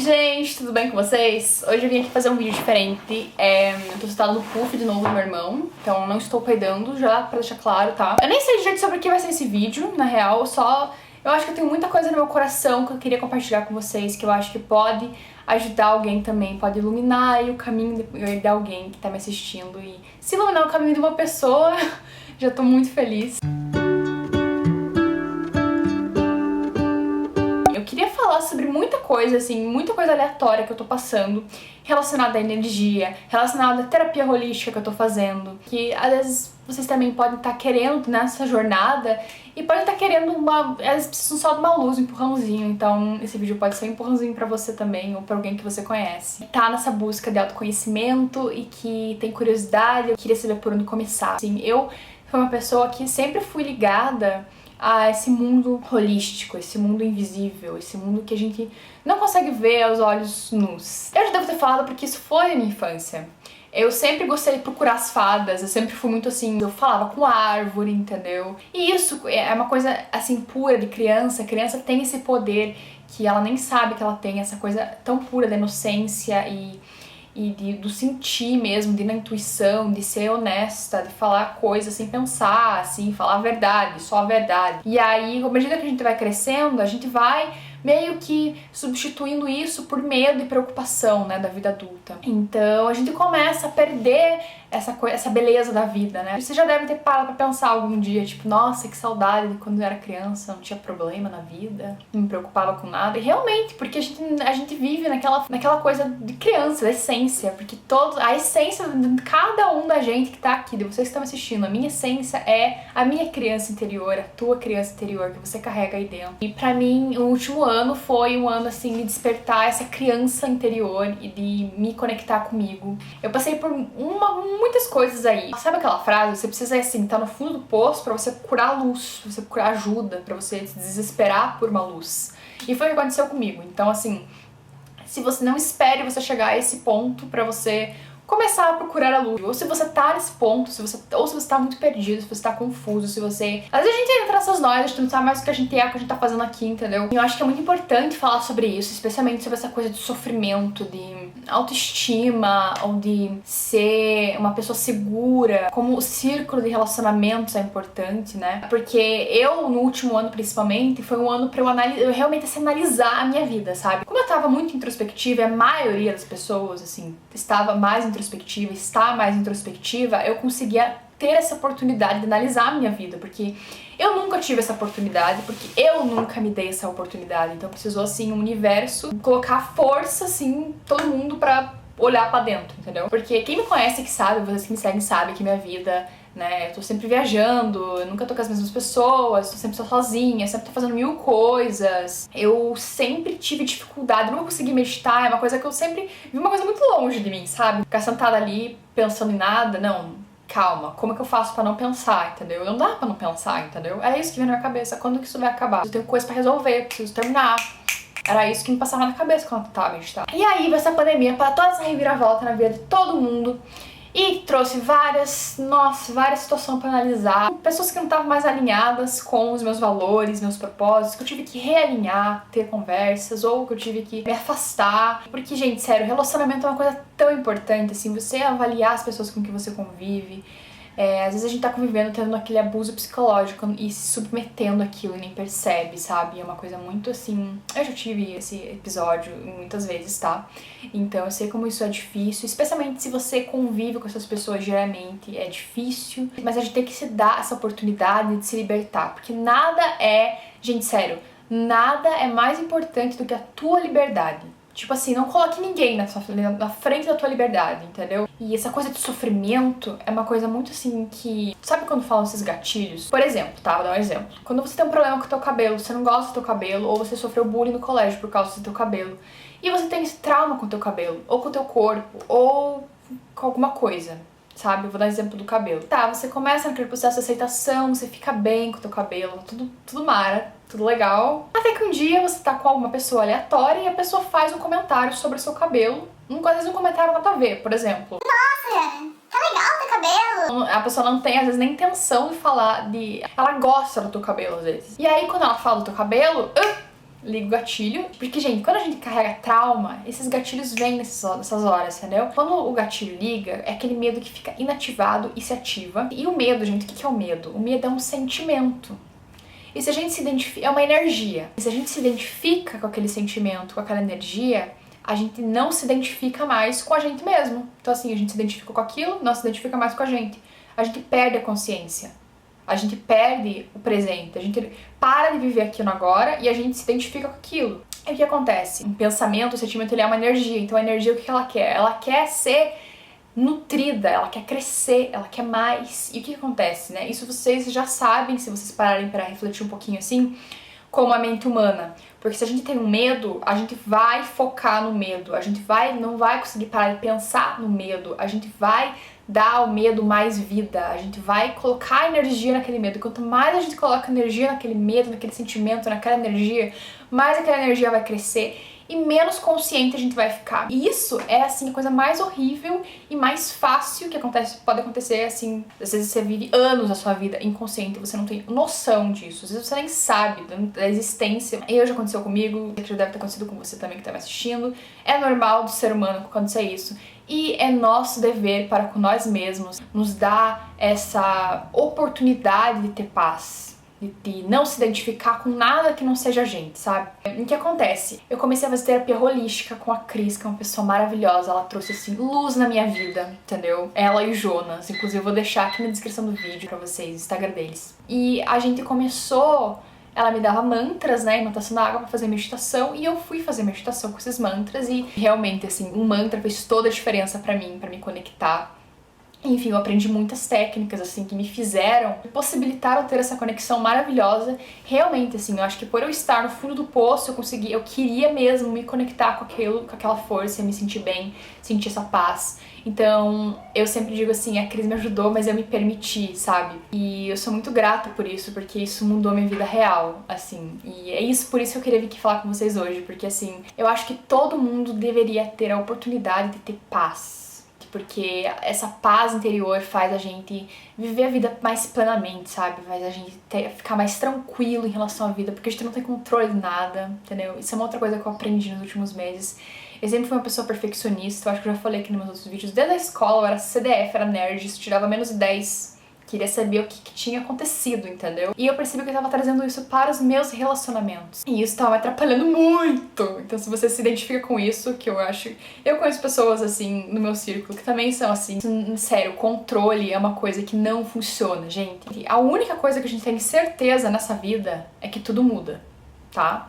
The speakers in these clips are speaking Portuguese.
gente, tudo bem com vocês? Hoje eu vim aqui fazer um vídeo diferente. Eu tô sentada no puff de novo do meu irmão, então não estou peidando, já pra deixar claro, tá? Eu nem sei direito sobre o que vai ser esse vídeo, na real, eu acho que eu tenho muita coisa no meu coração que eu queria compartilhar com vocês, que eu acho que pode ajudar alguém também, pode iluminar aí o caminho de alguém que tá me assistindo. E se iluminar o caminho de uma pessoa, já tô muito feliz. Eu queria falar sobre muita coisa, assim, muita coisa aleatória que eu tô passando, relacionada à energia, relacionada à terapia holística que eu tô fazendo, que às vezes vocês também podem estar querendo nessa jornada e podem estar querendo às vezes precisam só de uma luz, um empurrãozinho, então esse vídeo pode ser um empurrãozinho pra você também, ou pra alguém que você conhece. Tá nessa busca de autoconhecimento e que tem curiosidade, eu queria saber por onde começar. Assim, eu fui uma pessoa que sempre fui ligada a esse mundo holístico, esse mundo invisível, esse mundo que a gente não consegue ver aos olhos nus. Eu já devo ter falado porque isso foi a minha infância. Eu sempre gostei de procurar as fadas, eu sempre fui muito assim, eu falava com árvore, entendeu? E isso é uma coisa assim pura de criança, a criança tem esse poder que ela nem sabe que ela tem, essa coisa tão pura da inocência e do sentir mesmo, de ir na intuição, de ser honesta, de falar coisas sem pensar, assim, falar a verdade, só a verdade. E aí, à medida que a gente vai crescendo, a gente vai meio que substituindo isso por medo e preocupação, né, da vida adulta. Então a gente começa a perder essa beleza da vida, né? Você já deve ter parado pra pensar algum dia, tipo, nossa, que saudade de quando eu era criança, não tinha problema na vida, não me preocupava com nada. E realmente, porque a gente vive naquela coisa de criança, da essência, porque a essência de cada um da gente que tá aqui, de vocês que estão assistindo, a minha essência é a minha criança interior, a tua criança interior, que você carrega aí dentro. E pra mim, o último ano foi um ano, assim, de despertar essa criança interior e de me conectar comigo. Eu passei por muitas coisas aí. Sabe aquela frase? Você precisa, assim, estar no fundo do poço pra você procurar luz, pra você procurar ajuda, pra você se desesperar por uma luz. E foi o que aconteceu comigo. Então, assim, se você não espere você chegar a esse ponto pra você começar a procurar a luz. Ou se você tá nesse ponto, ou se você tá muito perdido, se você tá confuso, se você... Às vezes a gente entra nessas noias, a gente não sabe mais o que a gente é, o que a gente tá fazendo aqui, entendeu? E eu acho que é muito importante falar sobre isso, especialmente sobre essa coisa de sofrimento, de autoestima, ou de ser uma pessoa segura, como o círculo de relacionamentos é importante, né? Porque eu, no último ano principalmente, foi um ano pra eu realmente assim, analisar a minha vida, sabe? Como eu tava muito introspectiva, e a maioria das pessoas, assim, estava mais introspectiva, está mais introspectiva, eu conseguia ter essa oportunidade de analisar a minha vida, porque eu nunca tive essa oportunidade, porque eu nunca me dei essa oportunidade, então precisou, assim, o universo colocar força, assim, todo mundo pra olhar pra dentro, entendeu? Porque quem me conhece que sabe, vocês que me seguem sabem que minha vida, né, eu tô sempre viajando, eu nunca tô com as mesmas pessoas, tô sempre sozinha, sempre tô fazendo mil coisas. Eu sempre tive dificuldade, não consegui meditar, é uma coisa que eu sempre vi uma coisa muito longe de mim, sabe? Ficar sentada ali pensando em nada, não, calma, como é que eu faço pra não pensar, entendeu? Não dá pra não pensar, entendeu? É isso que vem na minha cabeça, quando que isso vai acabar? Eu tenho coisa pra resolver, preciso terminar. Era isso que me passava na cabeça quando eu tentava meditar. E aí veio essa pandemia, para toda essa reviravolta na vida de todo mundo, e trouxe várias situações pra analisar. Pessoas que não estavam mais alinhadas com os meus valores, meus propósitos, que eu tive que realinhar, ter conversas, ou que eu tive que me afastar. Porque, gente, sério, relacionamento é uma coisa tão importante, assim, você avaliar as pessoas com que você convive. Às vezes a gente tá convivendo, tendo aquele abuso psicológico e se submetendo àquilo e nem percebe, sabe? É uma coisa muito assim... Eu já tive esse episódio muitas vezes, tá? Então eu sei como isso é difícil, especialmente se você convive com essas pessoas diariamente, é difícil. Mas a gente tem que se dar essa oportunidade de se libertar, porque nada é... Gente, sério, nada é mais importante do que a tua liberdade. Tipo assim, não coloque ninguém na frente da tua liberdade, entendeu? E essa coisa de sofrimento é uma coisa muito assim que... Sabe quando falam esses gatilhos? Por exemplo, tá? Vou dar um exemplo. Quando você tem um problema com o teu cabelo, você não gosta do teu cabelo, ou você sofreu bullying no colégio por causa do teu cabelo, e você tem esse trauma com o teu cabelo, ou com o teu corpo, ou com alguma coisa, sabe? Eu vou dar exemplo do cabelo. Tá, você começa naquele processo de aceitação, você fica bem com o teu cabelo, tudo mara, tudo legal. Até que um dia você tá com alguma pessoa aleatória e a pessoa faz um comentário sobre o seu cabelo. Às vezes um comentário nada a ver, por exemplo. Nossa, tá legal teu cabelo. A pessoa não tem, às vezes, nem intenção de falar de... Ela gosta do teu cabelo, às vezes. E aí, quando ela fala do teu cabelo... ligo o gatilho. Porque, gente, quando a gente carrega trauma, esses gatilhos vêm nessas horas, entendeu? Quando o gatilho liga, é aquele medo que fica inativado e se ativa. E o medo, gente, o que é o medo? O medo é um sentimento. E se a gente se identifica, é uma energia. E se a gente se identifica com aquele sentimento, com aquela energia, a gente não se identifica mais com a gente mesmo. Então, assim, a gente se identifica com aquilo, não se identifica mais com a gente. A gente perde a consciência. A gente perde o presente. A gente para de viver aqui no agora e a gente se identifica com aquilo. E o que acontece? Um pensamento, o sentimento, ele é uma energia. Então, a energia, o que ela quer? Ela quer ser nutrida, ela quer crescer, ela quer mais. E o que acontece, né? Isso vocês já sabem, se vocês pararem para refletir um pouquinho assim, como a mente humana. Porque se a gente tem um medo, a gente vai focar no medo. A gente não vai conseguir parar de pensar no medo. A gente vai dar ao medo mais vida. A gente vai colocar energia naquele medo. Quanto mais a gente coloca energia naquele medo, naquele sentimento, naquela energia, mais aquela energia vai crescer e menos consciente a gente vai ficar. E isso é, assim, a coisa mais horrível e mais fácil que pode acontecer, assim, às vezes você vive anos da sua vida inconsciente, você não tem noção disso, às vezes você nem sabe da existência. E já aconteceu comigo, já deve ter acontecido com você também que tá me assistindo. É normal do ser humano acontecer isso. E é nosso dever para com nós mesmos nos dar essa oportunidade de ter paz. De não se identificar com nada que não seja a gente, sabe? O que acontece? Eu comecei a fazer terapia holística com a Cris, que é uma pessoa maravilhosa. Ela trouxe, assim, luz na minha vida, entendeu? Ela e o Jonas. Inclusive, eu vou deixar aqui na descrição do vídeo pra vocês, o Instagram deles. E a gente começou... Ela me dava mantras, né, anotação da água pra fazer meditação, e eu fui fazer meditação com esses mantras, e realmente, assim, um mantra fez toda a diferença pra mim, pra me conectar. Enfim, eu aprendi muitas técnicas, assim, que me possibilitaram ter essa conexão maravilhosa. Realmente, assim, eu acho que por eu estar no fundo do poço, eu queria mesmo me conectar com aquela força, me sentir bem, sentir essa paz. Então, eu sempre digo assim, a Cris me ajudou, mas eu me permiti, sabe? E eu sou muito grata por isso, porque isso mudou minha vida real, assim. E é isso, por isso que eu queria vir aqui falar com vocês hoje, porque, assim, eu acho que todo mundo deveria ter a oportunidade de ter paz. Porque essa paz interior faz a gente viver a vida mais plenamente, sabe? Faz a gente ficar mais tranquilo em relação à vida, porque a gente não tem controle de nada, entendeu? Isso é uma outra coisa que eu aprendi nos últimos meses. Eu sempre fui uma pessoa perfeccionista, eu acho que eu já falei aqui nos meus outros vídeos. Desde a escola eu era CDF, era nerd, tirava menos de 10. Queria saber o que tinha acontecido, entendeu? E eu percebi que eu tava trazendo isso para os meus relacionamentos. E isso tava me atrapalhando muito. Então se você se identifica com isso, que eu acho... Eu conheço pessoas, assim, no meu círculo que também são assim. Sério, controle é uma coisa que não funciona, gente. A única coisa que a gente tem certeza nessa vida é que tudo muda, tá?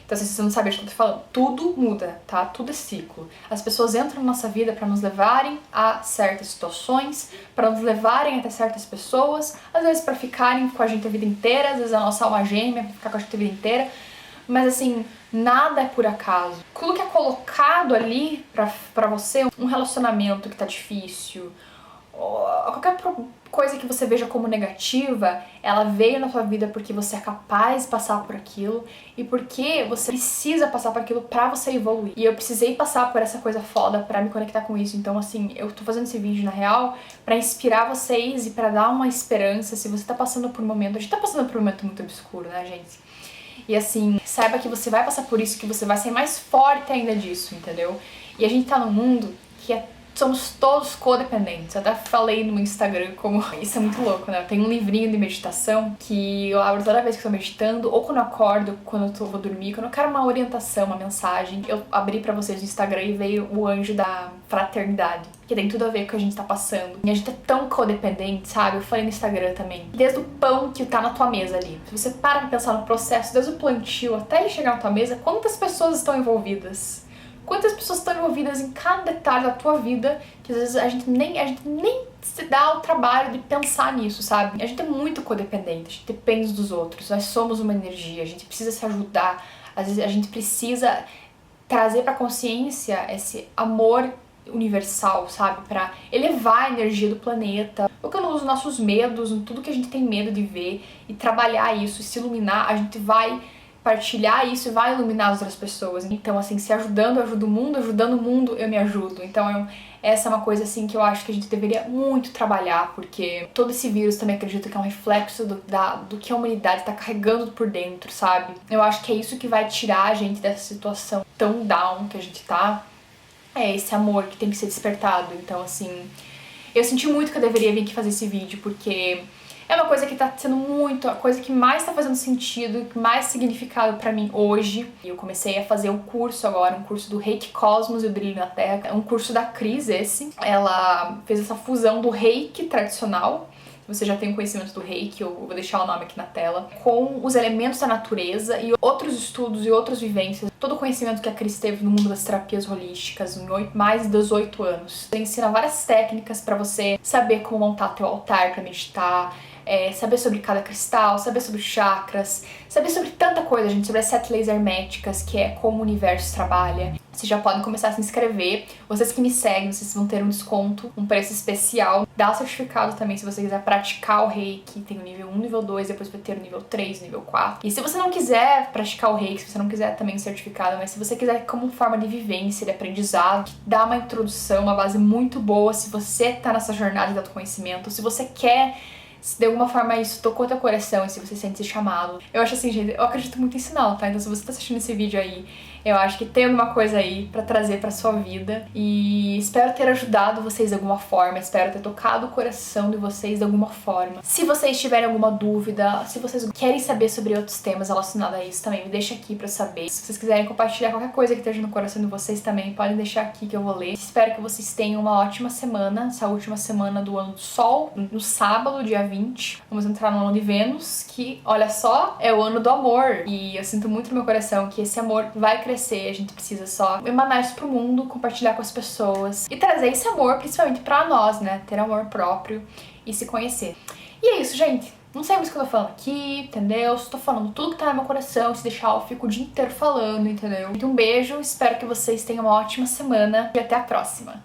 Então, se você não sabe o que eu tô falando, tudo muda, tá? Tudo é ciclo. As pessoas entram na nossa vida pra nos levarem a certas situações, pra nos levarem até certas pessoas, às vezes pra ficarem com a gente a vida inteira, às vezes a nossa alma gêmea pra ficar com a gente a vida inteira. Mas, assim, nada é por acaso. Tudo que é colocado ali pra você, um relacionamento que tá difícil, qualquer coisa que você veja como negativa, ela veio na sua vida porque você é capaz de passar por aquilo e porque você precisa passar por aquilo pra você evoluir. E eu precisei passar por essa coisa foda pra me conectar com isso. Então, assim, eu tô fazendo esse vídeo, na real, pra inspirar vocês e pra dar uma esperança. Se você tá passando por um momento... A gente tá passando por um momento muito obscuro, né, gente? E, assim, saiba que você vai passar por isso, que você vai ser mais forte ainda disso, entendeu? E a gente tá num mundo que somos todos codependentes. Eu até falei no Instagram como... Isso é muito louco, né? Eu tenho um livrinho de meditação que eu abro toda vez que eu tô meditando, ou quando eu acordo, quando eu vou dormir, quando eu quero uma orientação, uma mensagem. Eu abri pra vocês no Instagram e veio o anjo da fraternidade, que tem tudo a ver com o que a gente tá passando. E a gente é tão codependente, sabe? Eu falei no Instagram também. Desde o pão que tá na tua mesa ali. Se você para pra pensar no processo, desde o plantio até ele chegar na tua mesa, quantas pessoas estão envolvidas? Quantas pessoas estão envolvidas em cada detalhe da tua vida, que às vezes a gente nem se dá o trabalho de pensar nisso, sabe? A gente é muito codependente, a gente depende dos outros, nós somos uma energia, a gente precisa se ajudar, às vezes a gente precisa trazer pra consciência esse amor universal, sabe? Pra elevar a energia do planeta, colocando os nossos medos, em tudo que a gente tem medo de ver, e trabalhar isso, e se iluminar, a gente vai compartilhar isso vai iluminar as outras pessoas. Então, assim, se ajudando, eu ajudo o mundo, ajudando o mundo, eu me ajudo. Então, essa é uma coisa, assim, que eu acho que a gente deveria muito trabalhar, porque todo esse vírus também acredito que é um reflexo do que a humanidade tá carregando por dentro, sabe? Eu acho que é isso que vai tirar a gente dessa situação tão down que a gente tá. É esse amor que tem que ser despertado. Então, assim, eu senti muito que eu deveria vir aqui fazer esse vídeo, porque é uma coisa que tá sendo muito, a coisa que mais tá fazendo sentido, que mais significado pra mim hoje. Eu comecei a fazer um curso agora, um curso do Reiki Cosmos e o Brilho na Terra. É um curso da Cris esse. Ela fez essa fusão do Reiki tradicional, você já tem o conhecimento do Reiki, eu vou deixar o nome aqui na tela, com os elementos da natureza e outros estudos e outras vivências. Todo o conhecimento que a Cris teve no mundo das terapias holísticas em mais de 18 anos. Ela ensina várias técnicas pra você saber como montar teu altar pra meditar, saber sobre cada cristal, saber sobre chakras, saber sobre tanta coisa, gente, sobre as 7 leis herméticas, que é como o universo trabalha. Vocês já podem começar a se inscrever. Vocês que me seguem, vocês vão ter um desconto, um preço especial. Dá o certificado também se você quiser praticar o Reiki. Tem o nível 1, nível 2, depois vai ter o nível 3, nível 4. E se você não quiser praticar o Reiki, se você não quiser também o certificado, mas se você quiser como forma de vivência, de aprendizado, dá uma introdução, uma base muito boa se você tá nessa jornada de autoconhecimento, se você quer, se de alguma forma isso tocou teu coração e se você sente esse chamado. Eu acho assim, gente, eu acredito muito em sinal, tá? Então se você tá assistindo esse vídeo aí, eu acho que tem alguma coisa aí pra trazer pra sua vida. E espero ter ajudado vocês de alguma forma, espero ter tocado o coração de vocês de alguma forma. Se vocês tiverem alguma dúvida, se vocês querem saber sobre outros temas relacionados a isso também, me deixa aqui pra saber. Se vocês quiserem compartilhar qualquer coisa que esteja no coração de vocês também, podem deixar aqui que eu vou ler. Espero que vocês tenham uma ótima semana, essa última semana do ano do Sol, no sábado, dia 20. Vamos entrar no ano de Vênus, que, olha só, é o ano do amor. E eu sinto muito no meu coração que esse amor vai crescer. A gente precisa só emanar isso pro mundo, compartilhar com as pessoas e trazer esse amor principalmente pra nós, né? Ter amor próprio e se conhecer. E é isso, gente. Não sei mais o que eu tô falando aqui, entendeu? Só tô falando tudo que tá no meu coração. Se deixar, eu fico o dia inteiro falando, entendeu? Então, um beijo, espero que vocês tenham uma ótima semana e até a próxima.